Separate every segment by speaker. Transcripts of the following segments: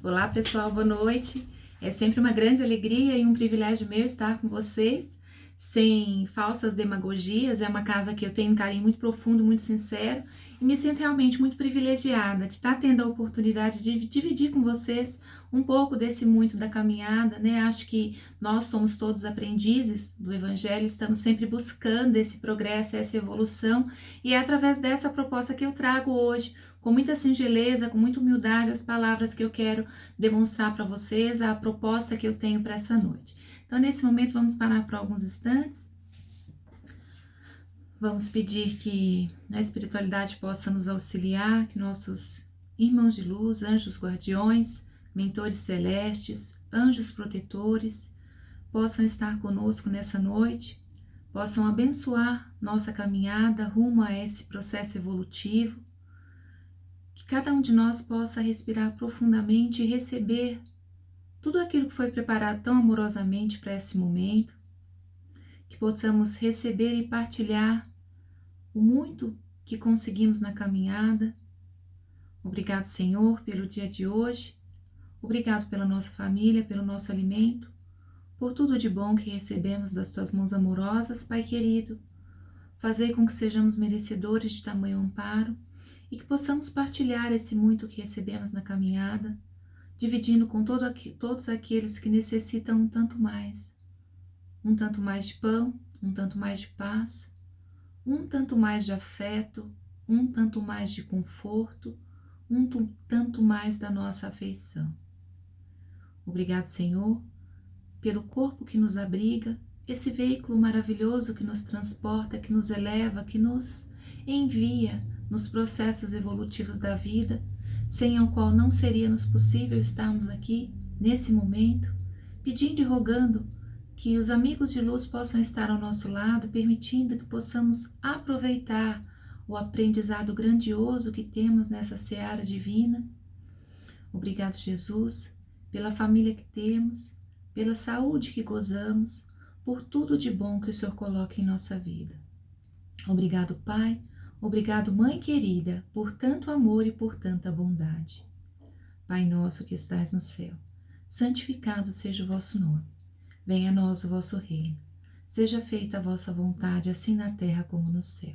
Speaker 1: Olá pessoal, boa noite. É sempre uma grande alegria e um privilégio meu estar com vocês, sem falsas demagogias. É uma casa que eu tenho um carinho muito profundo, muito sincero, e me sinto realmente muito privilegiada de estar tendo a oportunidade de dividir com vocês um pouco desse muito da caminhada, né? Acho que nós somos todos aprendizes do Evangelho, estamos sempre buscando esse progresso, essa evolução, e é através dessa proposta que eu trago hoje, com muita singeleza, com muita humildade, as palavras que eu quero demonstrar para vocês, a proposta que eu tenho para essa noite. Então, nesse momento, vamos parar por alguns instantes. Vamos pedir que a espiritualidade possa nos auxiliar, que nossos irmãos de luz, anjos guardiões, mentores celestes, anjos protetores, possam estar conosco nessa noite, possam abençoar nossa caminhada rumo a esse processo evolutivo, que cada um de nós possa respirar profundamente e receber tudo aquilo que foi preparado tão amorosamente para esse momento, que possamos receber e partilhar o muito que conseguimos na caminhada. Obrigado, Senhor, pelo dia de hoje. Obrigado pela nossa família, pelo nosso alimento, por tudo de bom que recebemos das tuas mãos amorosas, Pai querido. Fazei com que sejamos merecedores de tamanho amparo e que possamos partilhar esse muito que recebemos na caminhada, dividindo com todos aqueles que necessitam um tanto mais de pão, um tanto mais de paz, um tanto mais de afeto, um tanto mais de conforto, tanto mais da nossa afeição. Obrigado, Senhor, pelo corpo que nos abriga, esse veículo maravilhoso que nos transporta, que nos eleva, que nos envia nos processos evolutivos da vida, sem o qual não seria-nos possível estarmos aqui, nesse momento, pedindo e rogando que os amigos de luz possam estar ao nosso lado, permitindo que possamos aproveitar o aprendizado grandioso que temos nessa seara divina. Obrigado, Jesus, pela família que temos, pela saúde que gozamos, por tudo de bom que o Senhor coloca em nossa vida. Obrigado, Pai. Obrigado, Mãe querida, por tanto amor e por tanta bondade. Pai nosso que estais no céu, santificado seja o vosso nome. Venha a nós o vosso reino. Seja feita a vossa vontade, assim na terra como no céu.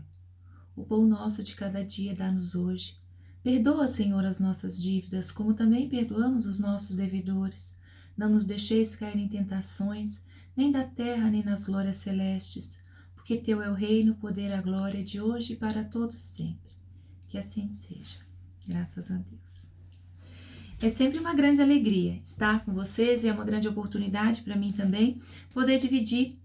Speaker 1: O pão nosso de cada dia dá-nos hoje. Perdoa, Senhor, as nossas dívidas, como também perdoamos os nossos devedores. Não nos deixeis cair em tentações, nem da terra, nem nas glórias celestes, porque teu é o reino, o poder e a glória de hoje e para todos sempre. Que assim seja. Graças a Deus. É sempre uma grande alegria estar com vocês e é uma grande oportunidade para mim também poder dividir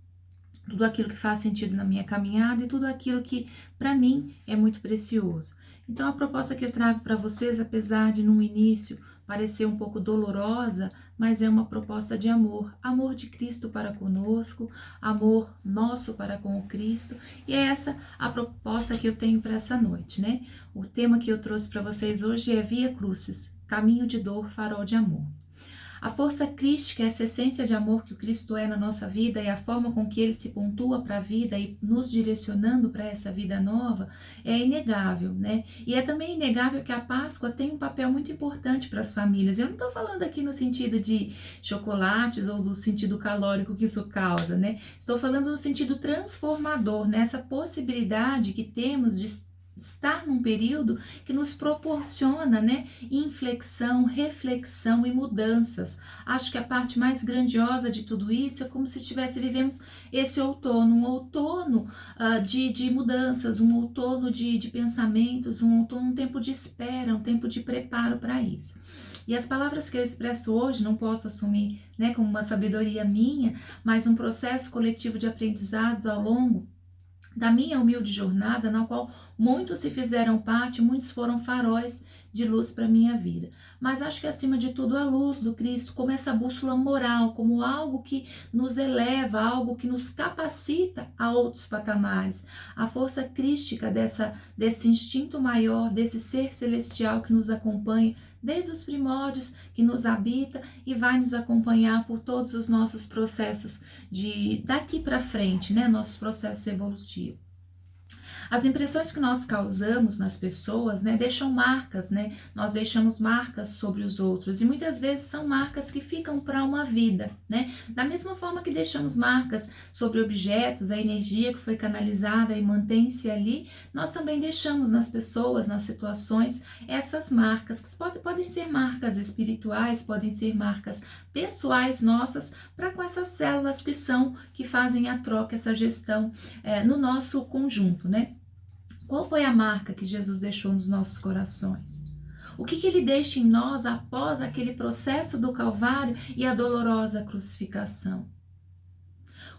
Speaker 1: tudo aquilo que faz sentido na minha caminhada e tudo aquilo que para mim é muito precioso. Então a proposta que eu trago para vocês, apesar de no início parecer um pouco dolorosa, mas é uma proposta de amor, amor de Cristo para conosco, amor nosso para com o Cristo, e é essa a proposta que eu tenho para essa noite, né? O tema que eu trouxe para vocês hoje é Via Crucis, caminho de dor, farol de amor. A força crística, essa essência de amor que o Cristo é na nossa vida e a forma com que ele se pontua para a vida e nos direcionando para essa vida nova é inegável, né? E é também inegável que a Páscoa tem um papel muito importante para as famílias. Eu não estou falando aqui no sentido de chocolates ou do sentido calórico que isso causa, né? Estou falando no sentido transformador, nessa possibilidade que temos de estar num período que nos proporciona, né, inflexão, reflexão e mudanças. Acho que a parte mais grandiosa de tudo isso é como se vivemos esse outono, um outono de mudanças, um outono de pensamentos, um outono, um tempo de espera, um tempo de preparo para isso. E as palavras que eu expresso hoje, não posso assumir, né, como uma sabedoria minha, mas um processo coletivo de aprendizados ao longo da minha humilde jornada, na qual muitos se fizeram parte, muitos foram faróis de luz para a minha vida. Mas acho que acima de tudo a luz do Cristo como essa bússola moral, como algo que nos eleva, algo que nos capacita a outros patamares. A força crística desse instinto maior, desse ser celestial que nos acompanha desde os primórdios, que nos habita e vai nos acompanhar por todos os nossos processos de daqui para frente, né? Nossos processos evolutivos. As impressões que nós causamos nas pessoas, né, deixam marcas, né? Nós deixamos marcas sobre os outros e muitas vezes são marcas que ficam para uma vida, né? Da mesma forma que deixamos marcas sobre objetos, a energia que foi canalizada e mantém-se ali, nós também deixamos nas pessoas, nas situações, essas marcas, que podem ser marcas espirituais, podem ser marcas pessoais nossas, para com essas células que fazem a troca, essa gestão no nosso conjunto, né? Qual foi a marca que Jesus deixou nos nossos corações? O que ele deixa em nós após aquele processo do Calvário e a dolorosa crucificação?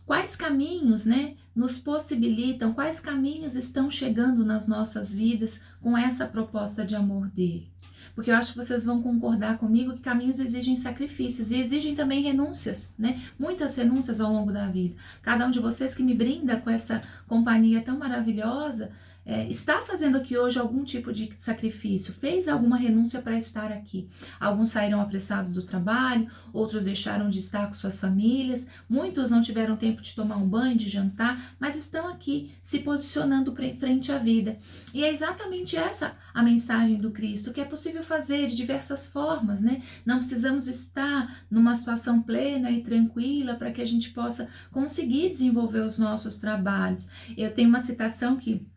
Speaker 1: Quais caminhos, né, nos possibilitam, quais caminhos estão chegando nas nossas vidas com essa proposta de amor dele? Porque eu acho que vocês vão concordar comigo que caminhos exigem sacrifícios e exigem também renúncias, né? Muitas renúncias ao longo da vida. Cada um de vocês que me brinda com essa companhia tão maravilhosa, está fazendo aqui hoje algum tipo de sacrifício, fez alguma renúncia para estar aqui. Alguns saíram apressados do trabalho, outros deixaram de estar com suas famílias, muitos não tiveram tempo de tomar um banho, de jantar, mas estão aqui se posicionando frente à vida. E é exatamente essa a mensagem do Cristo, que é possível fazer de diversas formas, né? Não precisamos estar numa situação plena e tranquila para que a gente possa conseguir desenvolver os nossos trabalhos. Eu tenho uma citação que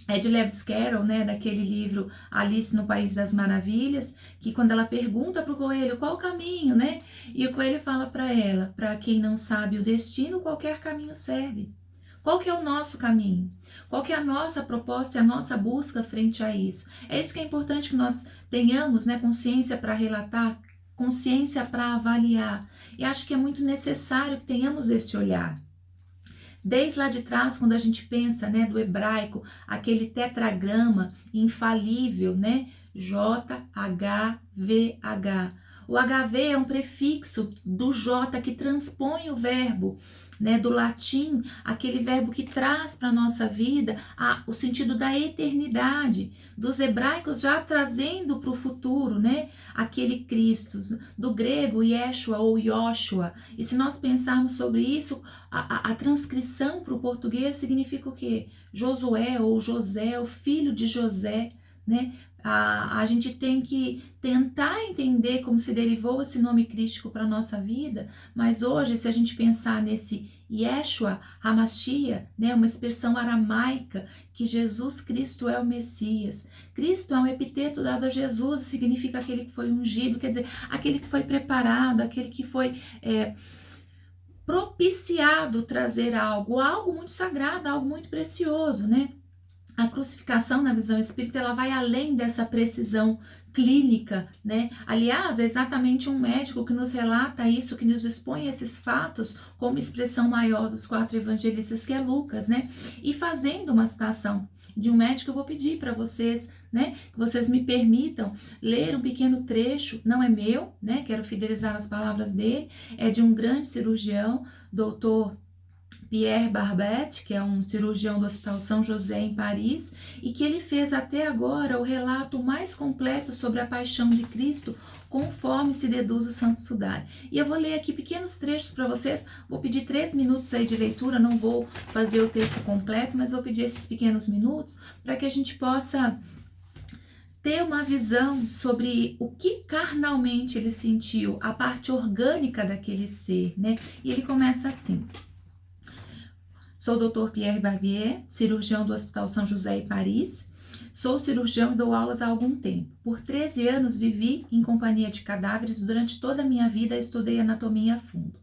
Speaker 1: é de Lewis Carroll, né, daquele livro Alice no País das Maravilhas, que quando ela pergunta para o coelho qual o caminho, né, e o coelho fala para ela, para quem não sabe o destino, qualquer caminho serve. Qual que é o nosso caminho? Qual que é a nossa proposta e a nossa busca frente a isso? É isso que é importante que nós tenhamos, né, consciência para relatar, consciência para avaliar. E acho que é muito necessário que tenhamos esse olhar. Desde lá de trás, quando a gente pensa, né, do hebraico, aquele tetragrama infalível, né, JHVH. O HV é um prefixo do J que transpõe o verbo, né, do latim, aquele verbo que traz para a nossa vida o sentido da eternidade, dos hebraicos já trazendo para o futuro, né, aquele Cristo, do grego Yeshua ou Yoshua. E se nós pensarmos sobre isso, a transcrição para o português significa o quê? Josué ou José, o filho de José, né? A gente tem que tentar entender como se derivou esse nome crístico para a nossa vida, mas hoje, se a gente pensar nesse Yeshua HaMashiach, né, uma expressão aramaica, que Jesus Cristo é o Messias. Cristo é um epiteto dado a Jesus, significa aquele que foi ungido, quer dizer, aquele que foi preparado, aquele que foi propiciado trazer algo muito sagrado, algo muito precioso, né? A crucificação na visão espírita, ela vai além dessa precisão clínica, né? Aliás, é exatamente um médico que nos relata isso, que nos expõe esses fatos como expressão maior dos 4 evangelistas, que é Lucas, né? E fazendo uma citação de um médico, eu vou pedir para vocês, né, que vocês me permitam ler um pequeno trecho, não é meu, né? Quero fidelizar as palavras dele, é de um grande cirurgião, doutor Pierre Barbet, que é um cirurgião do Hospital São José em Paris, e que ele fez até agora o relato mais completo sobre a paixão de Cristo, conforme se deduz o Santo Sudário. E eu vou ler aqui pequenos trechos para vocês, vou pedir 3 minutos aí de leitura, não vou fazer o texto completo, mas vou pedir esses pequenos minutos para que a gente possa ter uma visão sobre o que carnalmente ele sentiu, a parte orgânica daquele ser, né? E ele começa assim: sou o Dr. Pierre Barbier, cirurgião do Hospital São José em Paris. Sou cirurgião e dou aulas há algum tempo. Por 13 anos vivi em companhia de cadáveres. Durante toda a minha vida estudei anatomia a fundo.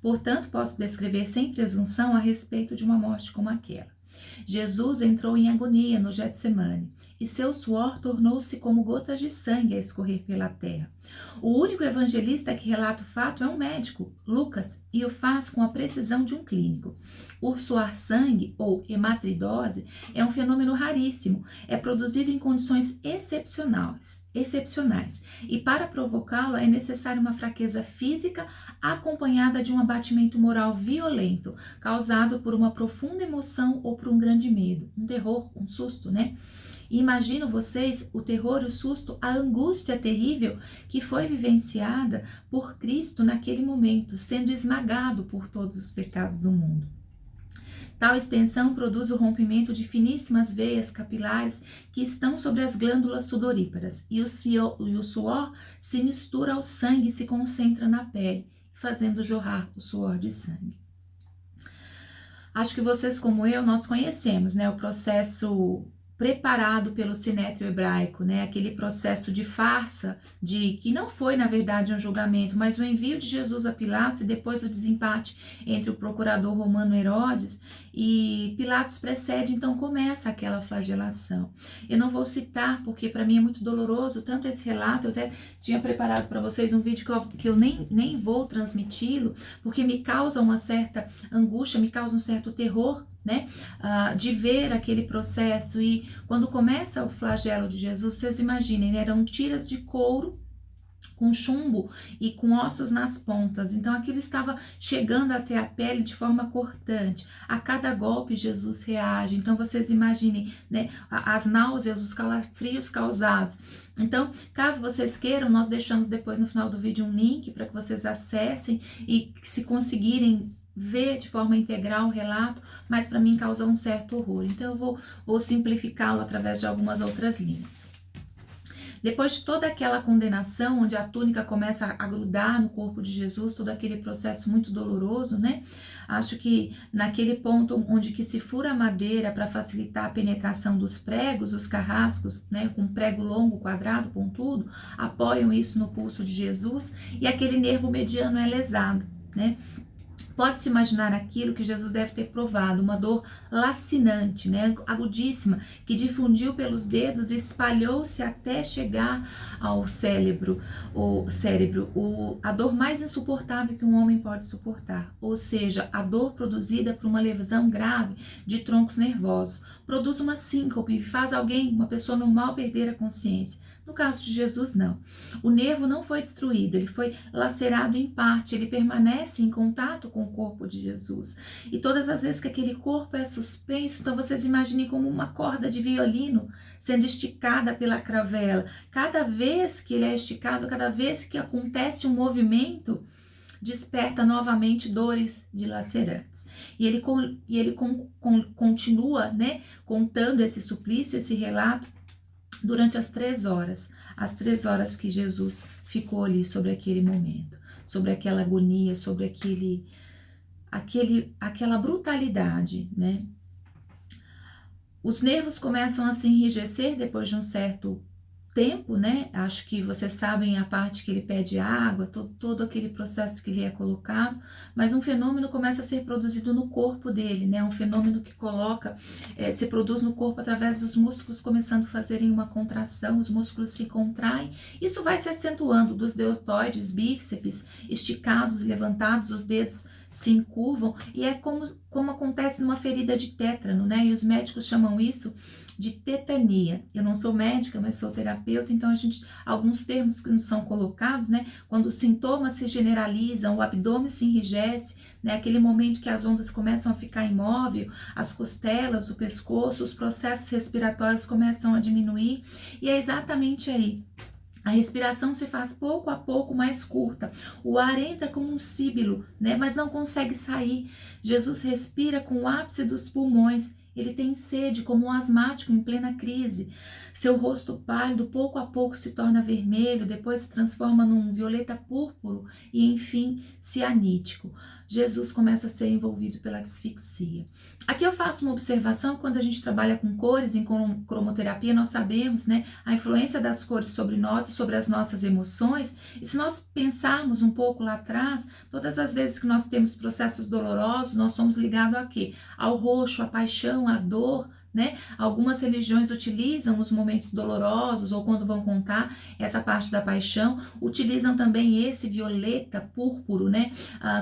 Speaker 1: Portanto, posso descrever sem presunção a respeito de uma morte como aquela. Jesus entrou em agonia no Getsemane e seu suor tornou-se como gotas de sangue a escorrer pela terra. O único evangelista que relata o fato é um médico, Lucas, e o faz com a precisão de um clínico. O suar sangue, ou hematridose, é um fenômeno raríssimo, é produzido em condições excepcionais, e para provocá-lo é necessária uma fraqueza física acompanhada de um abatimento moral violento, causado por uma profunda emoção ou por um grande medo, um terror, um susto, né? E imagino vocês o terror, o susto, a angústia terrível que foi vivenciada por Cristo naquele momento, sendo esmagado por todos os pecados do mundo. Tal extensão produz o rompimento de finíssimas veias capilares que estão sobre as glândulas sudoríparas, e o suor se mistura ao sangue e se concentra na pele, fazendo jorrar o suor de sangue. Acho que vocês, como eu, nós conhecemos, né, o processo preparado pelo sinédrio hebraico, né, aquele processo de farsa, de que não foi, na verdade, um julgamento, mas o envio de Jesus a Pilatos e depois o desempate entre o procurador romano Herodes, e Pilatos precede, então começa aquela flagelação. Eu não vou citar, porque para mim é muito doloroso, tanto esse relato, eu até tinha preparado para vocês um vídeo que eu nem vou transmiti-lo, porque me causa uma certa angústia, me causa um certo terror, né, de ver aquele processo. E quando começa o flagelo de Jesus, vocês imaginem, né, eram tiras de couro com chumbo e com ossos nas pontas, então aquilo estava chegando até a pele de forma cortante. A cada golpe Jesus reage, então vocês imaginem, né, as náuseas, os calafrios causados. Então, caso vocês queiram, nós deixamos depois no final do vídeo um link para que vocês acessem e, se conseguirem, ver de forma integral o relato, mas para mim causa um certo horror. Então eu vou simplificá-lo através de algumas outras linhas. Depois de toda aquela condenação, onde a túnica começa a grudar no corpo de Jesus, todo aquele processo muito doloroso, né? Acho que naquele ponto onde que se fura a madeira para facilitar a penetração dos pregos, os carrascos, né, com prego longo, quadrado, pontudo, apoiam isso no pulso de Jesus, e aquele nervo mediano é lesado, né? Pode-se imaginar aquilo que Jesus deve ter provado, uma dor lacinante, né, agudíssima, que difundiu pelos dedos e espalhou-se até chegar ao cérebro, a dor mais insuportável que um homem pode suportar, ou seja, a dor produzida por uma lesão grave de troncos nervosos, produz uma síncope e faz alguém, uma pessoa normal, perder a consciência. No caso de Jesus, não. O nervo não foi destruído, ele foi lacerado em parte, ele permanece em contato com o corpo de Jesus. E todas as vezes que aquele corpo é suspenso, então vocês imaginem como uma corda de violino sendo esticada pela cravela. Cada vez que ele é esticado, cada vez que acontece um movimento, desperta novamente dores dilacerantes. E ele continua, né, contando esse suplício, esse relato, durante as 3 horas que Jesus ficou ali sobre aquele momento, sobre aquela agonia, sobre aquela brutalidade, né? Os nervos começam a se enrijecer depois de um certo tempo, né? Acho que vocês sabem a parte que ele pede água, todo aquele processo que lhe é colocado, mas um fenômeno começa a ser produzido no corpo dele, né? Um fenômeno que se produz no corpo através dos músculos começando a fazerem uma contração, os músculos se contraem, isso vai se acentuando dos deltoides, bíceps esticados, levantados, os dedos se encurvam, e é como acontece numa ferida de tétano, né? E os médicos chamam isso de tetania. Eu não sou médica, mas sou terapeuta, então alguns termos que nos são colocados, né? Quando os sintomas se generalizam, o abdômen se enrijece, né? Aquele momento que as ondas começam a ficar imóvel, as costelas, o pescoço, os processos respiratórios começam a diminuir, e é exatamente aí. A respiração se faz pouco a pouco mais curta. O ar entra como um síbilo, né? Mas não consegue sair. Jesus respira com o ápice dos pulmões. Ele tem sede, como um asmático em plena crise. Seu rosto pálido, pouco a pouco, se torna vermelho, depois se transforma num violeta púrpuro e, enfim, cianítico. Jesus começa a ser envolvido pela asfixia. Aqui eu faço uma observação: quando a gente trabalha com cores em cromoterapia, nós sabemos, né, a influência das cores sobre nós e sobre as nossas emoções. E se nós pensarmos um pouco lá atrás, todas as vezes que nós temos processos dolorosos, nós somos ligados a quê? Ao roxo, à paixão, à dor, né? Algumas religiões utilizam os momentos dolorosos, ou quando vão contar essa parte da paixão, utilizam também esse violeta púrpuro, né?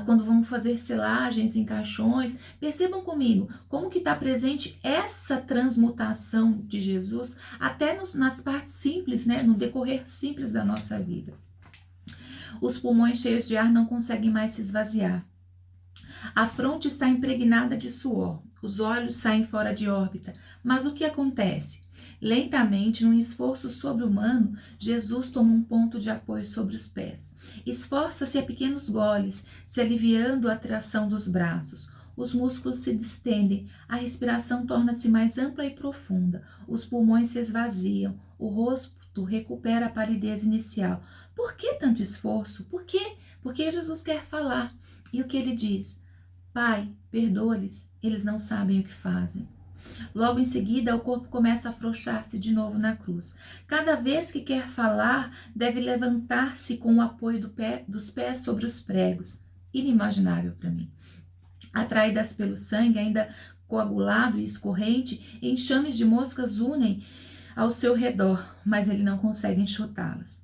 Speaker 1: Quando vão fazer selagens em caixões. Percebam comigo como que está presente essa transmutação de Jesus até nas partes simples, né? No decorrer simples da nossa vida. Os pulmões cheios de ar não conseguem mais se esvaziar. A fronte está impregnada de suor, os olhos saem fora de órbita. Mas o que acontece? Lentamente, num esforço sobre-humano, Jesus toma um ponto de apoio sobre os pés. Esforça-se a pequenos goles, se aliviando a tração dos braços. os músculos se distendem, a respiração torna-se mais ampla e profunda, os pulmões se esvaziam, o rosto recupera a palidez inicial. Por que tanto esforço? Por quê? Porque Jesus quer falar. E o que ele diz? Pai, perdoa-lhes, eles não sabem o que fazem. Logo em seguida, o corpo começa a afrouxar-se de novo na cruz. Cada vez que quer falar, deve levantar-se com o apoio dos pés sobre os pregos. Inimaginável para mim. Atraídas pelo sangue, ainda coagulado e escorrente, enxames de moscas unem ao seu redor, mas ele não consegue enxotá-las.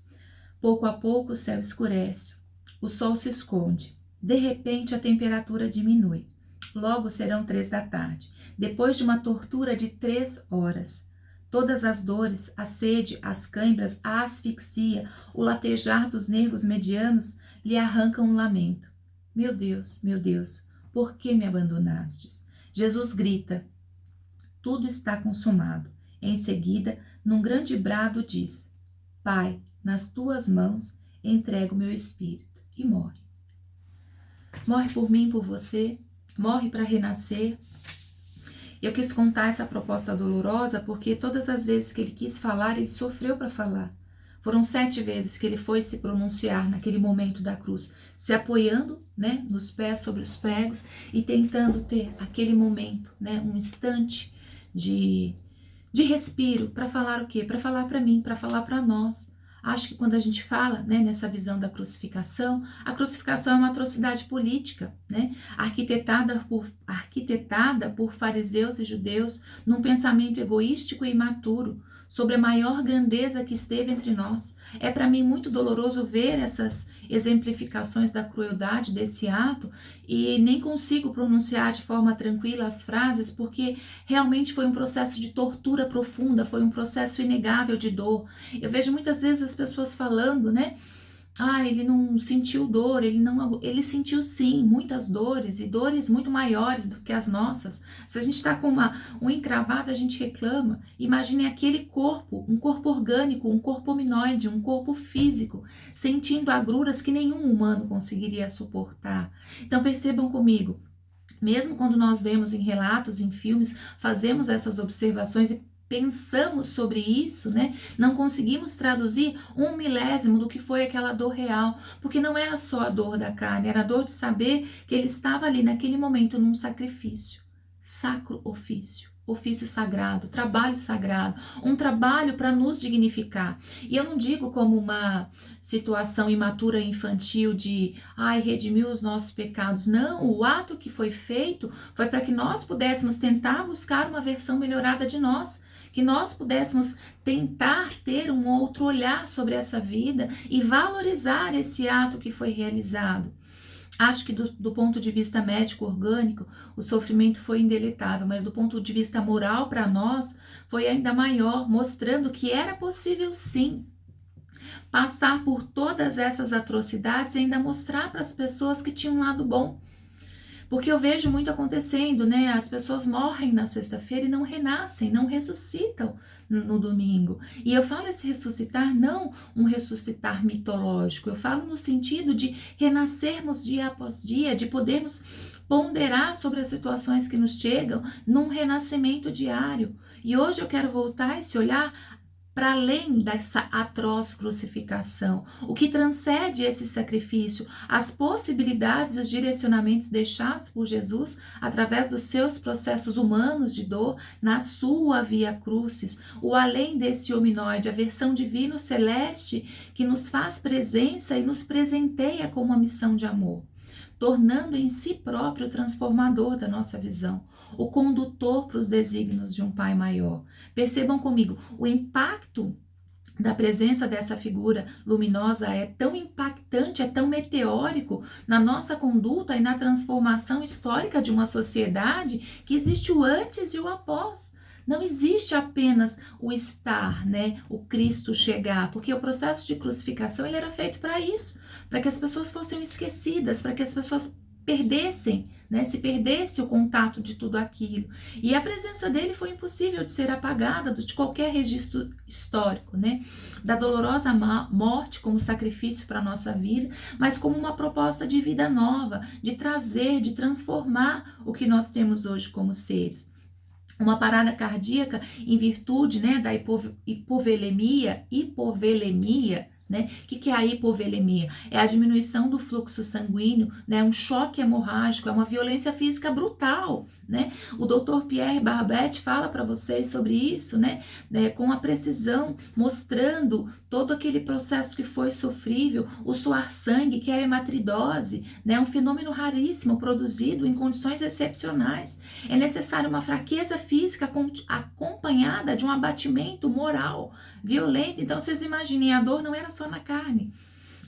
Speaker 1: Pouco a pouco o céu escurece, o sol se esconde. De repente a temperatura diminui. Logo serão 3 da tarde, depois de uma tortura de 3 horas. Todas as dores, a sede, as câimbras, a asfixia, o latejar dos nervos medianos lhe arrancam um lamento. Meu Deus, por que me abandonastes? Jesus grita, tudo está consumado. Em seguida, num grande brado diz, Pai, nas tuas mãos entrego meu espírito, e morre. Morre por mim, por você, morre para renascer. Eu quis contar essa proposta dolorosa porque todas as vezes que ele quis falar, ele sofreu para falar. Foram 7 vezes que ele foi se pronunciar naquele momento da cruz, se apoiando, né, nos pés sobre os pregos e tentando ter aquele momento, né, um instante de respiro para falar o quê? Para falar para mim, para falar para nós. Acho que quando a gente fala, né, nessa visão da crucificação, a crucificação é uma atrocidade política, né, arquitetada por fariseus e judeus num pensamento egoístico e imaturo sobre a maior grandeza que esteve entre nós. É para mim muito doloroso ver essas exemplificações da crueldade desse ato e nem consigo pronunciar de forma tranquila as frases porque realmente foi um processo de tortura profunda, foi um processo inegável de dor. Eu vejo muitas vezes as pessoas falando, né? Ele não sentiu dor, ele sentiu sim muitas dores e dores muito maiores do que as nossas. Se a gente está com uma unha encravada, a gente reclama. Imagine aquele corpo, um corpo orgânico, um corpo hominoide, um corpo físico, sentindo agruras que nenhum humano conseguiria suportar. Então percebam comigo, mesmo quando nós vemos em relatos, em filmes, fazemos essas observações e pensamos sobre isso, né? Não conseguimos traduzir 1/1000 do que foi aquela dor real, porque não era só a dor da carne, era a dor de saber que ele estava ali naquele momento num sacrifício, sacro ofício. Ofício sagrado, trabalho sagrado, um trabalho para nos dignificar. E eu não digo como uma situação imatura e infantil de, redimiu os nossos pecados. Não, o ato que foi feito foi para que nós pudéssemos tentar buscar uma versão melhorada de nós, que nós pudéssemos tentar ter um outro olhar sobre essa vida e valorizar esse ato que foi realizado. Acho que do ponto de vista médico orgânico, o sofrimento foi indeletável, mas do ponto de vista moral para nós, foi ainda maior, mostrando que era possível sim passar por todas essas atrocidades e ainda mostrar para as pessoas que tinham um lado bom. Porque eu vejo muito acontecendo, né? As pessoas morrem na sexta-feira e não renascem, não ressuscitam no domingo. E eu falo esse ressuscitar, não um ressuscitar mitológico, eu falo no sentido de renascermos dia após dia, de podermos ponderar sobre as situações que nos chegam num renascimento diário. E hoje eu quero voltar esse olhar para além dessa atroz crucificação, o que transcende esse sacrifício, as possibilidades e os direcionamentos deixados por Jesus através dos seus processos humanos de dor na sua via crucis, o além desse hominoide, a versão divino celeste que nos faz presença e nos presenteia com uma missão de amor, tornando em si próprio o transformador da nossa visão, o condutor para os desígnios de um Pai maior. Percebam comigo, o impacto da presença dessa figura luminosa é tão impactante, é tão meteórico na nossa conduta e na transformação histórica de uma sociedade que existe o antes e o após. Não existe apenas o estar, né, o Cristo chegar, porque o processo de crucificação ele era feito para isso, para que as pessoas fossem esquecidas, para que as pessoas perdessem, né, se perdesse o contato de tudo aquilo. E a presença dele foi impossível de ser apagada de qualquer registro histórico, né, da dolorosa morte como sacrifício para a nossa vida, mas como uma proposta de vida nova, de trazer, de transformar o que nós temos hoje como seres. Uma parada cardíaca em virtude, né, da hipovolemia, né? O que é a hipovolemia? É a diminuição do fluxo sanguíneo, né? Um choque hemorrágico, é uma violência física brutal, né? O Dr. Pierre Barbet fala para vocês sobre isso, né? Com a precisão, mostrando todo aquele processo que foi sofrível, o suar sangue, que é a hematridose, né? Um fenômeno raríssimo produzido em condições excepcionais. É necessária uma fraqueza física acompanhada de um abatimento moral violento. Então, vocês imaginem, a dor não era só na carne,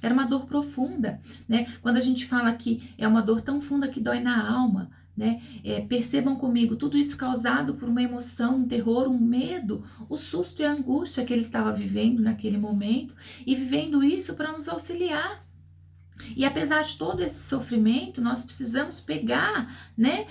Speaker 1: era uma dor profunda, né? Quando a gente fala que é uma dor tão funda que dói na alma, né? Percebam comigo, tudo isso causado por uma emoção, um terror, um medo, o susto e a angústia que ele estava vivendo naquele momento, e vivendo isso para nos auxiliar. E apesar de todo esse sofrimento, nós precisamos pegar, né,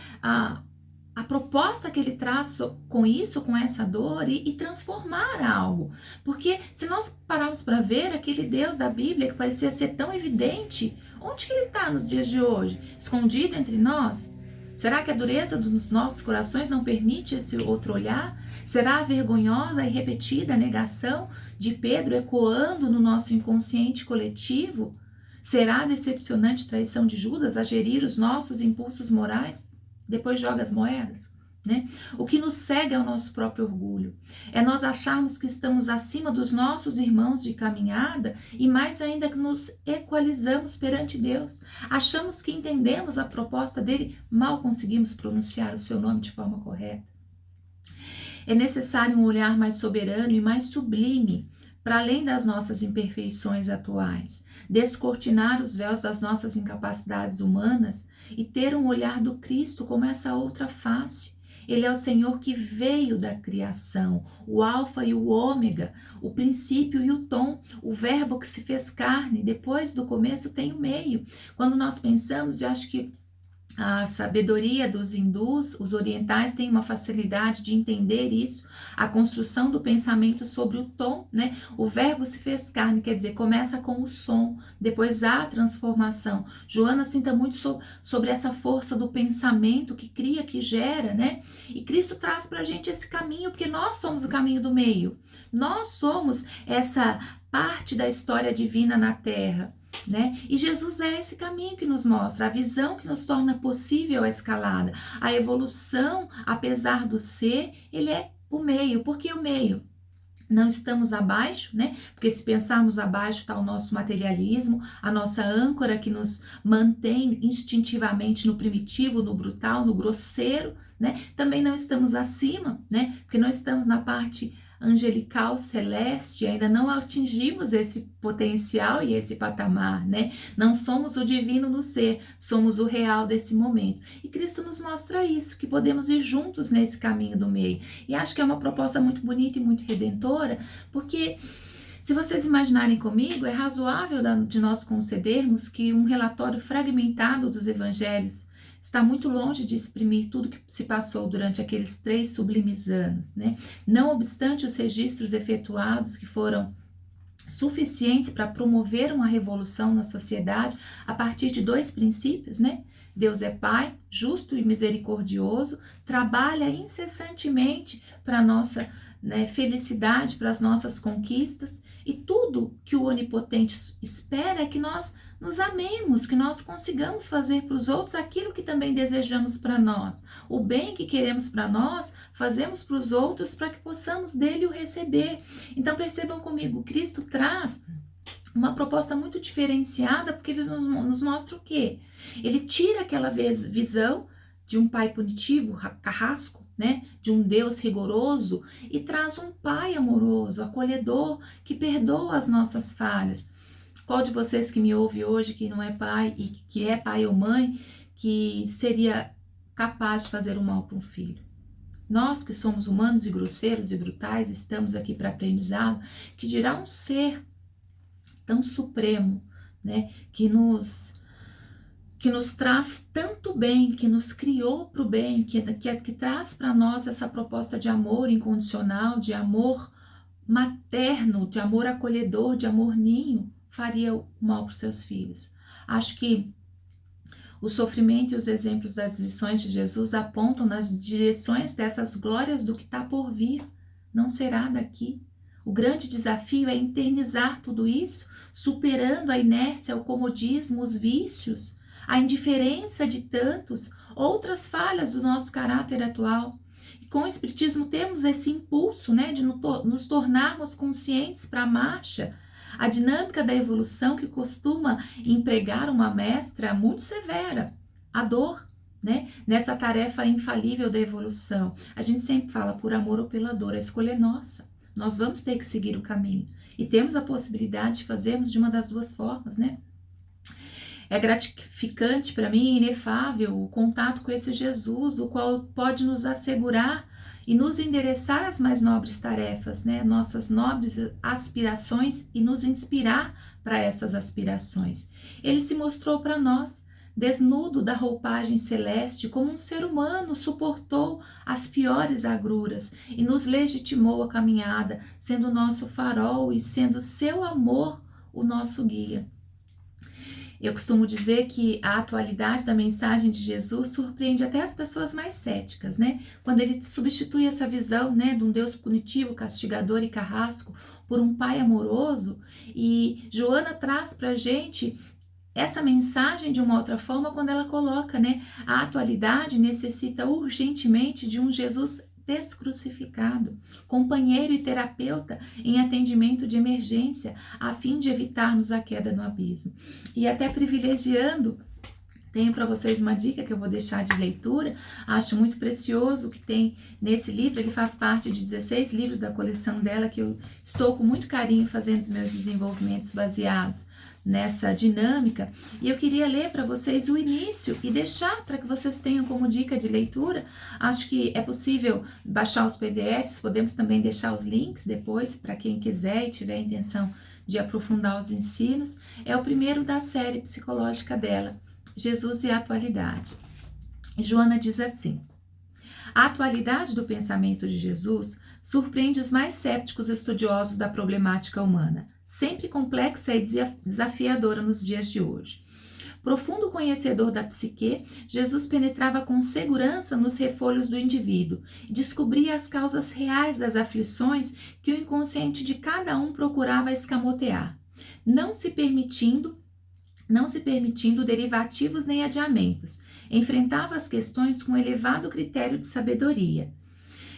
Speaker 1: a proposta que ele traz com isso, com essa dor, e transformar algo. Porque se nós pararmos para ver aquele Deus da Bíblia que parecia ser tão evidente, onde que ele está nos dias de hoje? Escondido entre nós? Será que a dureza dos nossos corações não permite esse outro olhar? Será a vergonhosa e repetida negação de Pedro ecoando no nosso inconsciente coletivo? Será a decepcionante traição de Judas a gerir os nossos impulsos morais? Depois joga as moedas, né? O que nos cega é o nosso próprio orgulho. É nós acharmos que estamos acima dos nossos irmãos de caminhada e mais ainda que nos equalizamos perante Deus. Achamos que entendemos a proposta dele, mal conseguimos pronunciar o seu nome de forma correta. É necessário um olhar mais soberano e mais sublime para além das nossas imperfeições atuais, descortinar os véus das nossas incapacidades humanas e ter um olhar do Cristo como essa outra face. Ele é o Senhor que veio da criação, o alfa e o ômega, o princípio e o tom, o verbo que se fez carne, depois do começo tem o meio. Quando nós pensamos, eu acho que a sabedoria dos hindus, os orientais têm uma facilidade de entender isso, a construção do pensamento sobre o tom, né? O verbo se fez carne, quer dizer, começa com o som, depois há a transformação. Joana sinta muito sobre essa força do pensamento que cria, que gera, né? E Cristo traz pra gente esse caminho, porque nós somos o caminho do meio. Nós somos essa parte da história divina na Terra. Né? E Jesus é esse caminho que nos mostra, a visão que nos torna possível a escalada, a evolução, apesar do ser, ele é o meio. Por que o meio? Não estamos abaixo, né? Porque se pensarmos abaixo está o nosso materialismo, a nossa âncora que nos mantém instintivamente no primitivo, no brutal, no grosseiro, né? Também não estamos acima, né? Porque não estamos na parte angelical, celeste, ainda não atingimos esse potencial e esse patamar, né? Não somos o divino no ser, somos o real desse momento. E Cristo nos mostra isso, que podemos ir juntos nesse caminho do meio. E acho que é uma proposta muito bonita e muito redentora, porque se vocês imaginarem comigo, é razoável de nós concedermos que um relatório fragmentado dos evangelhos está muito longe de exprimir tudo que se passou durante aqueles 3 sublimes anos, né? Não obstante os registros efetuados que foram suficientes para promover uma revolução na sociedade a partir de 2 princípios, né? Deus é Pai, justo e misericordioso, trabalha incessantemente para a nossa, né, felicidade, para as nossas conquistas, e tudo que o Onipotente espera é que nós nos amemos, que nós consigamos fazer para os outros aquilo que também desejamos para nós. O bem que queremos para nós, fazemos para os outros para que possamos dele o receber. Então percebam comigo, Cristo traz uma proposta muito diferenciada, porque ele nos mostra o quê? Ele tira aquela visão de um pai punitivo, carrasco, né? De um Deus rigoroso, e traz um pai amoroso, acolhedor, que perdoa as nossas falhas. Qual de vocês que me ouve hoje, que não é pai e que é pai ou mãe, que seria capaz de fazer o mal para um filho? Nós que somos humanos e grosseiros e brutais, estamos aqui para aprendizado, que dirá um ser tão supremo, né, que nos que nos traz tanto bem, que nos criou para o bem, que traz para nós essa proposta de amor incondicional, de amor materno, de amor acolhedor, de amor ninho, faria o mal para os seus filhos. Acho que o sofrimento e os exemplos das lições de Jesus apontam nas direções dessas glórias do que está por vir. Não será daqui. O grande desafio é internizar tudo isso, superando a inércia, o comodismo, os vícios, a indiferença de tantos, outras falhas do nosso caráter atual. E com o Espiritismo temos esse impulso, né, de nos tornarmos conscientes para a marcha, a dinâmica da evolução que costuma empregar uma mestra muito severa, a dor, né? Nessa tarefa infalível da evolução. A gente sempre fala por amor ou pela dor, a escolha é nossa. Nós vamos ter que seguir o caminho e temos a possibilidade de fazermos de uma das duas formas, né? É gratificante para mim, inefável, o contato com esse Jesus, o qual pode nos assegurar e nos endereçar as mais nobres tarefas, né? Nossas nobres aspirações e nos inspirar para essas aspirações. Ele se mostrou para nós, desnudo da roupagem celeste, como um ser humano, suportou as piores agruras e nos legitimou a caminhada, sendo nosso farol e sendo seu amor o nosso guia. Eu costumo dizer que a atualidade da mensagem de Jesus surpreende até as pessoas mais céticas, né? Quando ele substitui essa visão, né, de um Deus punitivo, castigador e carrasco por um Pai amoroso, e Joana traz para a gente essa mensagem de uma outra forma quando ela coloca, né, a atualidade necessita urgentemente de um Jesus descrucificado, companheiro e terapeuta em atendimento de emergência, a fim de evitarmos a queda no abismo. E até privilegiando, tenho para vocês uma dica que eu vou deixar de leitura, acho muito precioso o que tem nesse livro, ele faz parte de 16 livros da coleção dela, que eu estou com muito carinho fazendo os meus desenvolvimentos baseados nessa dinâmica, e eu queria ler para vocês o início e deixar para que vocês tenham como dica de leitura. Acho que é possível baixar os PDFs, podemos também deixar os links depois para quem quiser e tiver a intenção de aprofundar os ensinos. É o primeiro da série psicológica dela, Jesus e a Atualidade. Joana diz assim: a atualidade do pensamento de Jesus surpreende os mais céticos estudiosos da problemática humana, sempre complexa e desafiadora nos dias de hoje. Profundo conhecedor da psique, Jesus penetrava com segurança nos refolhos do indivíduo e descobria as causas reais das aflições que o inconsciente de cada um procurava escamotear, não se permitindo derivativos nem adiamentos. Enfrentava as questões com elevado critério de sabedoria,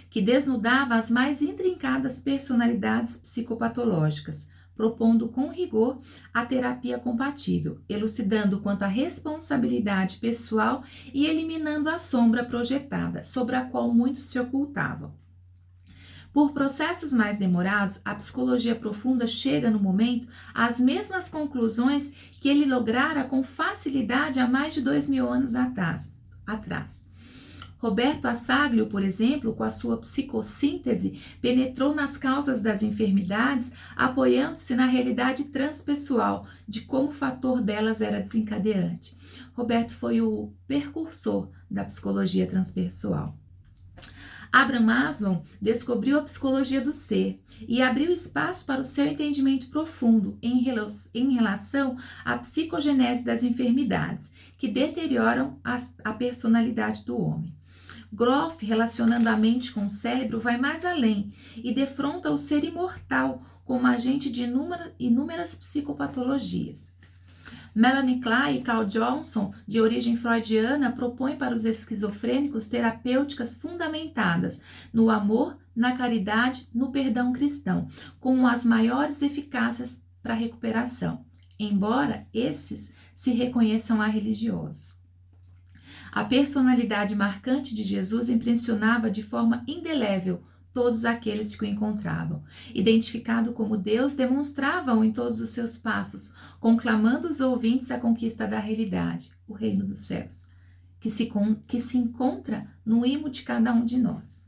Speaker 1: que desnudava as mais intrincadas personalidades psicopatológicas, propondo com rigor a terapia compatível, elucidando quanto à responsabilidade pessoal e eliminando a sombra projetada, sobre a qual muitos se ocultavam. Por processos mais demorados, a psicologia profunda chega no momento às mesmas conclusões que ele lograra com facilidade há mais de 2000 anos atrás. Roberto Assaglio, por exemplo, com a sua psicossíntese, penetrou nas causas das enfermidades, apoiando-se na realidade transpessoal de como o fator delas era desencadeante. Roberto foi o precursor da psicologia transpessoal. Abraham Maslow descobriu a psicologia do ser e abriu espaço para o seu entendimento profundo em relação à psicogenese das enfermidades, que deterioram a personalidade do homem. Groff, relacionando a mente com o cérebro, vai mais além e defronta o ser imortal como agente de inúmeras psicopatologias. Melanie Klein e Carl Johnson, de origem freudiana, propõem para os esquizofrênicos terapêuticas fundamentadas no amor, na caridade, no perdão cristão, como as maiores eficácias para a recuperação, embora esses se reconheçam a religiosos. A personalidade marcante de Jesus impressionava de forma indelével todos aqueles que o encontravam. Identificado como Deus, demonstrava-o em todos os seus passos, conclamando os ouvintes à conquista da realidade, o reino dos céus, que se encontra no imo de cada um de nós.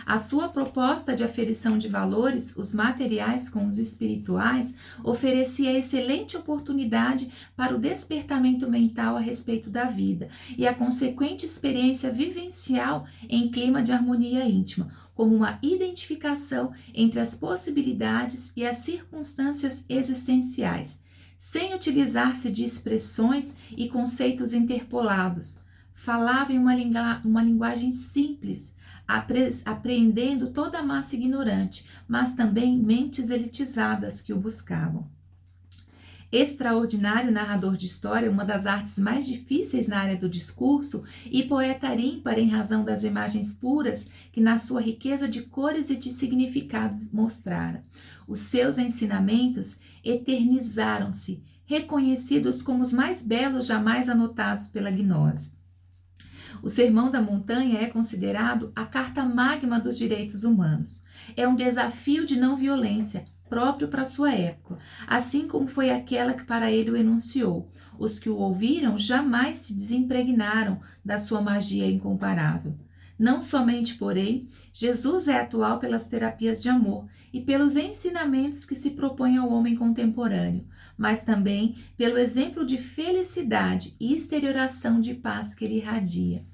Speaker 1: A sua proposta de aferição de valores, os materiais com os espirituais, oferecia excelente oportunidade para o despertamento mental a respeito da vida e a consequente experiência vivencial em clima de harmonia íntima, como uma identificação entre as possibilidades e as circunstâncias existenciais, sem utilizar-se de expressões e conceitos interpolados. Falava em uma linguagem simples, apreendendo toda a massa ignorante, mas também mentes elitizadas que o buscavam. Extraordinário narrador de história, uma das artes mais difíceis na área do discurso, e poeta ímpar em razão das imagens puras que na sua riqueza de cores e de significados mostrara. Os seus ensinamentos eternizaram-se, reconhecidos como os mais belos jamais anotados pela gnose. O Sermão da Montanha é considerado a carta magna dos direitos humanos. É um desafio de não violência, próprio para sua época, assim como foi aquela que para ele o enunciou. Os que o ouviram jamais se desimpregnaram da sua magia incomparável. Não somente, porém, Jesus é atual pelas terapias de amor e pelos ensinamentos que se propõem ao homem contemporâneo, mas também pelo exemplo de felicidade e exterioração de paz que ele irradia.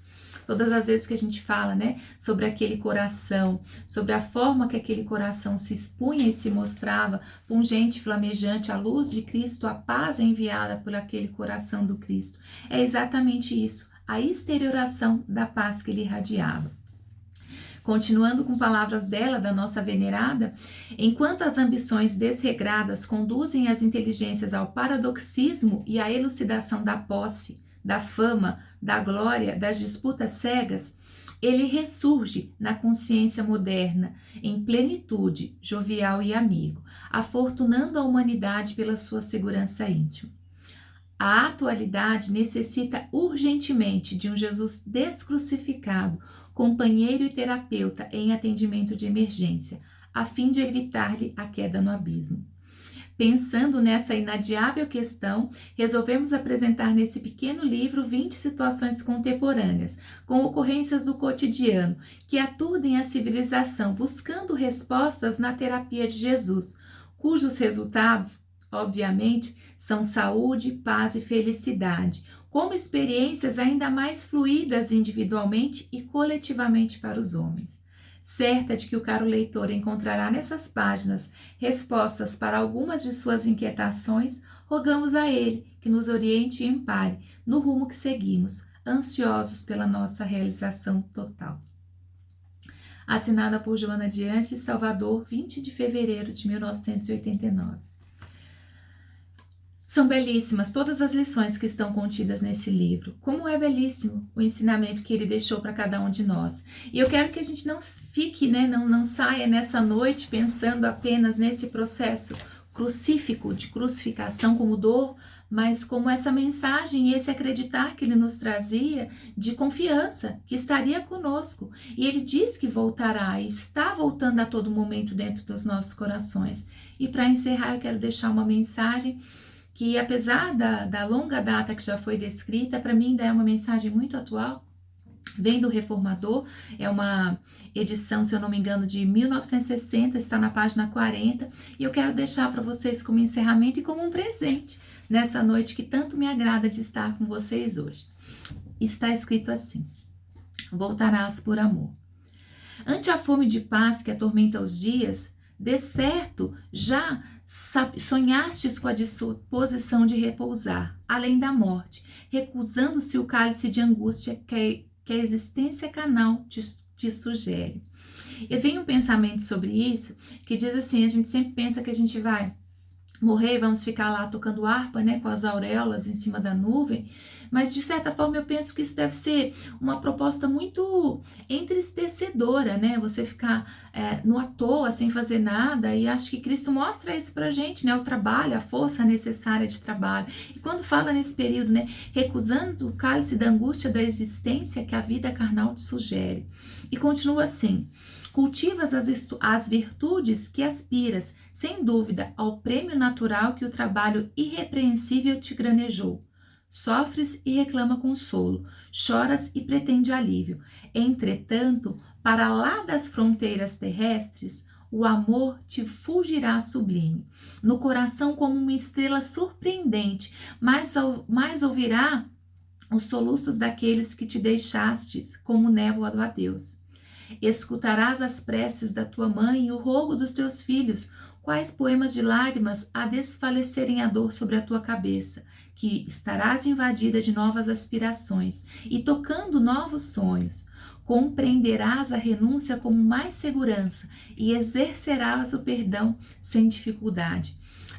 Speaker 1: Todas as vezes que a gente fala, né, sobre aquele coração, sobre a forma que aquele coração se expunha e se mostrava pungente, flamejante, a luz de Cristo, a paz enviada por aquele coração do Cristo, é exatamente isso, a exterioração da paz que ele irradiava. Continuando com palavras dela, da nossa venerada, enquanto as ambições desregradas conduzem as inteligências ao paradoxismo e à elucidação da posse, da fama, da glória, das disputas cegas, ele ressurge na consciência moderna, em plenitude, jovial e amigo, afortunando a humanidade pela sua segurança íntima. A atualidade necessita urgentemente de um Jesus descrucificado, companheiro e terapeuta em atendimento de emergência, a fim de evitar-lhe a queda no abismo. Pensando nessa inadiável questão, resolvemos apresentar nesse pequeno livro 20 situações contemporâneas, com ocorrências do cotidiano, que aturdem a civilização, buscando respostas na terapia de Jesus, cujos resultados, obviamente, são saúde, paz e felicidade, como experiências ainda mais fluídas individualmente e coletivamente para os homens. Certa de que o caro leitor encontrará nessas páginas respostas para algumas de suas inquietações, rogamos a ele que nos oriente e ampare no rumo que seguimos, ansiosos pela nossa realização total. Assinada por Joana Diante, Salvador, 20 de fevereiro de 1989. São belíssimas todas as lições que estão contidas nesse livro. Como é belíssimo o ensinamento que ele deixou para cada um de nós. E eu quero que a gente não fique, né, não saia nessa noite pensando apenas nesse processo crucífico, de crucificação como dor, mas como essa mensagem e esse acreditar que ele nos trazia de confiança, que estaria conosco. E ele diz que voltará e está voltando a todo momento dentro dos nossos corações. E para encerrar, eu quero deixar uma mensagem que, apesar da longa data que já foi descrita, para mim ainda é uma mensagem muito atual. Vem do Reformador, é uma edição, se eu não me engano, de 1960, está na página 40, e eu quero deixar para vocês como encerramento e como um presente nessa noite que tanto me agrada de estar com vocês hoje. Está escrito assim: voltarás por amor. Ante a fome de paz que atormenta os dias, de certo já sonhastes com a disposição de repousar, além da morte, recusando-se o cálice de angústia que a existência canal te sugere. E vem um pensamento sobre isso, que diz assim, a gente sempre pensa que a gente vai morrer e vamos ficar lá tocando harpa, né, com as auréolas em cima da nuvem, mas de certa forma eu penso que isso deve ser uma proposta muito entristecedora, né, você ficar no à toa, sem fazer nada, e acho que Cristo mostra isso pra gente, né, o trabalho, a força necessária de trabalho, e quando fala nesse período, né, recusando o cálice da angústia da existência que a vida carnal te sugere, e continua assim: cultivas as virtudes que aspiras, sem dúvida, ao prêmio natural que o trabalho irrepreensível te granejou. Sofres e reclama consolo, choras e pretende alívio. Entretanto, para lá das fronteiras terrestres, o amor te fulgirá sublime. No coração como uma estrela surpreendente, mais ouvirá os soluços daqueles que te deixastes como névoa do adeus. Escutarás as preces da tua mãe e o rogo dos teus filhos, quais poemas de lágrimas a desfalecerem a dor sobre a tua cabeça, que estarás invadida de novas aspirações e tocando novos sonhos. Compreenderás a renúncia como mais segurança e exercerás o perdão sem dificuldade.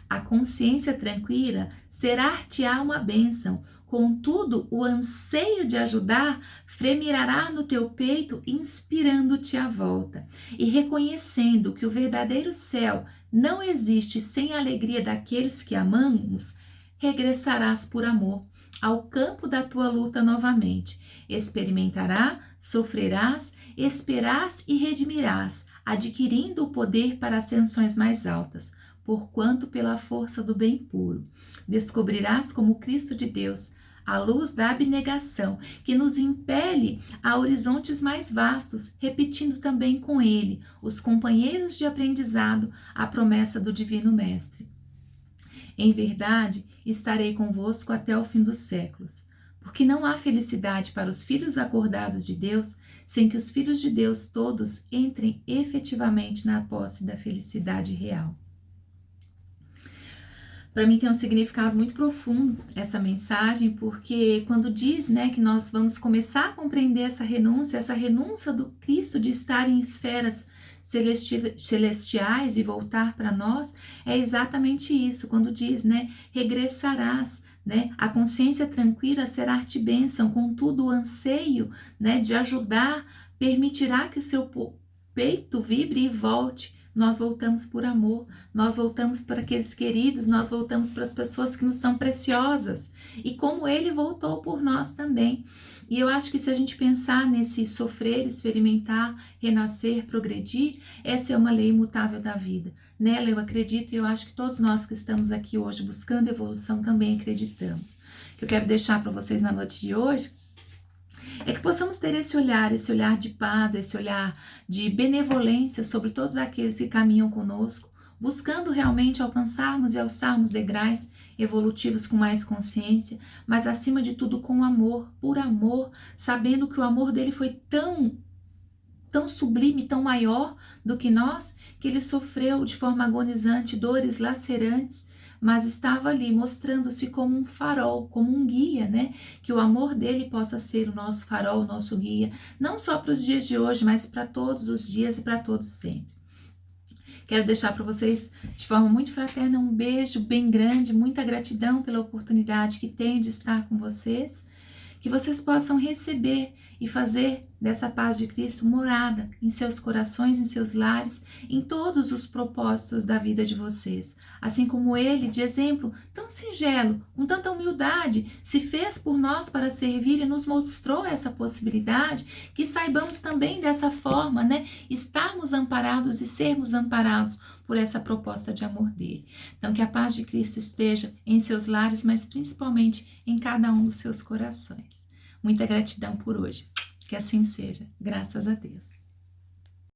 Speaker 1: A consciência tranquila será-te-á uma bênção, contudo, o anseio de ajudar fremirá no teu peito, inspirando-te à volta. E reconhecendo que o verdadeiro céu não existe sem a alegria daqueles que amamos, regressarás por amor ao campo da tua luta novamente. Experimentarás, sofrerás, esperarás e redimirás, adquirindo o poder para ascensões mais altas, porquanto pela força do bem puro. Descobrirás como Cristo de Deus, a luz da abnegação, que nos impele a horizontes mais vastos, repetindo também com ele, os companheiros de aprendizado, a promessa do Divino Mestre. Em verdade, estarei convosco até o fim dos séculos, porque não há felicidade para os filhos acordados de Deus sem que os filhos de Deus todos entrem efetivamente na posse da felicidade real. Para mim tem um significado muito profundo essa mensagem, porque quando diz, que nós vamos começar a compreender essa renúncia do Cristo de estar em esferas celestiais e voltar para nós, é exatamente isso, quando diz, regressarás, a consciência tranquila será-te bênção, contudo o anseio, de ajudar permitirá que o seu peito vibre e volte. Nós voltamos por amor, nós voltamos para aqueles queridos, nós voltamos para as pessoas que nos são preciosas. E como ele voltou por nós também. E eu acho que se a gente pensar nesse sofrer, experimentar, renascer, progredir, essa é uma lei imutável da vida. Nela eu acredito e eu acho que todos nós que estamos aqui hoje buscando evolução também acreditamos. O que eu quero deixar para vocês na noite de hoje é que possamos ter esse olhar de paz, esse olhar de benevolência sobre todos aqueles que caminham conosco, buscando realmente alcançarmos e alçarmos degraus evolutivos com mais consciência, mas acima de tudo com amor, por amor, sabendo que o amor dele foi tão sublime, tão maior do que nós, que ele sofreu de forma agonizante dores lacerantes, mas estava ali mostrando-se como um farol, como um guia, Que o amor dele possa ser o nosso farol, o nosso guia, não só para os dias de hoje, mas para todos os dias e para todos sempre. Quero deixar para vocês de forma muito fraterna um beijo bem grande, muita gratidão pela oportunidade que tenho de estar com vocês, que vocês possam receber e fazer dessa paz de Cristo morada em seus corações, em seus lares, em todos os propósitos da vida de vocês. Assim como ele, de exemplo tão singelo, com tanta humildade, se fez por nós para servir e nos mostrou essa possibilidade, que saibamos também dessa forma, estarmos amparados e sermos amparados por essa proposta de amor dele. Então que a paz de Cristo esteja em seus lares, mas principalmente em cada um dos seus corações. Muita gratidão por hoje. Que assim seja. Graças a Deus.